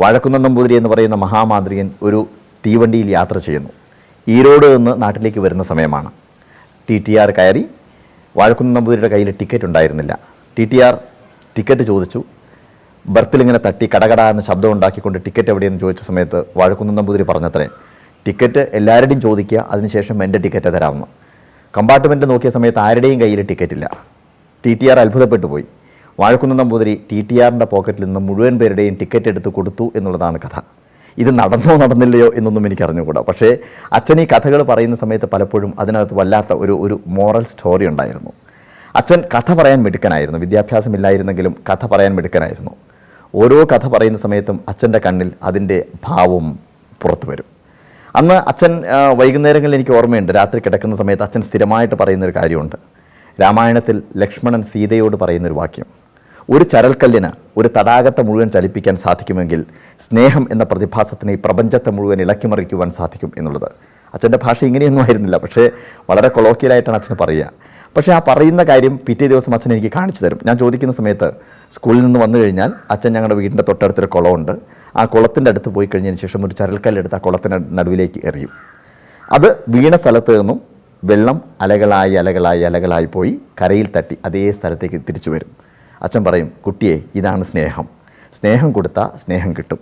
വാഴക്കുന്നം നമ്പൂതിരി എന്ന് പറയുന്ന മഹാമാന്ത്രികൻ ഒരു തീവണ്ടിയിൽ യാത്ര ചെയ്യുന്നു. ഈരോട് നിന്ന് നാട്ടിലേക്ക് വരുന്ന സമയമാണ്. TTR കയറി. വാഴക്കുന്നം നമ്പൂതിരിയുടെ കയ്യിൽ ടിക്കറ്റ് ഉണ്ടായിരുന്നില്ല. TTR ടിക്കറ്റ് ചോദിച്ചു. ബർത്തിലിങ്ങനെ തട്ടി കടകട എന്ന ശബ്ദം ഉണ്ടാക്കിക്കൊണ്ട് ടിക്കറ്റ് എവിടെയെന്ന് ചോദിച്ച സമയത്ത് വാഴക്കുന്നം നമ്പൂതിരി പറഞ്ഞത്രേ, ടിക്കറ്റ് എല്ലാവരുടെയും ചോദിക്കുക, അതിനുശേഷം എൻ്റെ ടിക്കറ്റ് തരാമെന്ന്. കമ്പാർട്ട്മെൻറ്റ് നോക്കിയ സമയത്ത് ആരുടെയും കയ്യിൽ ടിക്കറ്റില്ല. TTR അത്ഭുതപ്പെട്ടു പോയി. വാഴക്കുന്നം നമ്പൂതിരി TTRൻ്റെ പോക്കറ്റിൽ നിന്ന് മുഴുവൻ പേരുടെയും ടിക്കറ്റ് എടുത്ത് കൊടുത്തു എന്നുള്ളതാണ് കഥ. ഇത് നടന്നോ നടന്നില്ലയോ എന്നൊന്നും എനിക്ക് അറിഞ്ഞുകൂടാ. പക്ഷേ അച്ഛൻ ഈ കഥകൾ പറയുന്ന സമയത്ത് പലപ്പോഴും അതിനകത്ത് വല്ലാത്ത ഒരു മോറൽ സ്റ്റോറി ഉണ്ടായിരുന്നു. അച്ഛൻ കഥ പറയാൻ മിടുക്കനായിരുന്നു. വിദ്യാഭ്യാസമില്ലായിരുന്നെങ്കിലും കഥ പറയാൻ മിടുക്കനായിരുന്നു. ഓരോ കഥ പറയുന്ന സമയത്തും അച്ഛൻ്റെ കണ്ണിൽ അതിൻ്റെ ഭാവം പുറത്തു വരും. അന്ന് അച്ഛൻ വൈകുന്നേരങ്ങളിൽ എനിക്ക് ഓർമ്മയുണ്ട്, രാത്രി കിടക്കുന്ന സമയത്ത് അച്ഛൻ സ്ഥിരമായിട്ട് പറയുന്നൊരു കാര്യമുണ്ട്. രാമായണത്തിൽ ലക്ഷ്മണൻ സീതയോട് പറയുന്നൊരു വാക്യം, ഒരു ചരൽക്കല്ലിന് ഒരു തടാകത്തെ മുഴുവൻ ചലിപ്പിക്കാൻ സാധിക്കുമെങ്കിൽ സ്നേഹം എന്ന പ്രതിഭാസത്തിന് ഈ പ്രപഞ്ചത്തെ മുഴുവൻ ഇളക്കിമറിക്കുവാൻ സാധിക്കും എന്നുള്ളത്. അച്ഛൻ്റെ ഭാഷ ഇങ്ങനെയൊന്നും ആയിരുന്നില്ല, പക്ഷേ വളരെ കൊളോക്കിയലായിട്ടാണ് അച്ഛന് പറയുക. പക്ഷേ ആ പറയുന്ന കാര്യം പിറ്റേ ദിവസം അച്ഛൻ എനിക്ക് കാണിച്ചു തരും. ഞാൻ ചോദിക്കുന്ന സമയത്ത് സ്കൂളിൽ നിന്ന് വന്നു കഴിഞ്ഞാൽ അച്ഛൻ ഞങ്ങളുടെ വീടിൻ്റെ തൊട്ടടുത്തൊരു കുളമുണ്ട്. ആ കുളത്തിൻ്റെ അടുത്ത് പോയി കഴിഞ്ഞതിന് ശേഷം ഒരു ചരൽക്കല്ലെടുത്ത് ആ കുളത്തിൻ്റെ നടുവിലേക്ക് എറിയും. അത് വീണ സ്ഥലത്ത് നിന്നും വെള്ളം അലകളായി അലകളായി അലകളായി പോയി കരയിൽ തട്ടി അതേ സ്ഥലത്തേക്ക് തിരിച്ചു വരും. അച്ഛൻ പറയും, കുട്ടിയെ, ഇതാണ് സ്നേഹം. സ്നേഹം കൊടുത്താൽ സ്നേഹം കിട്ടും.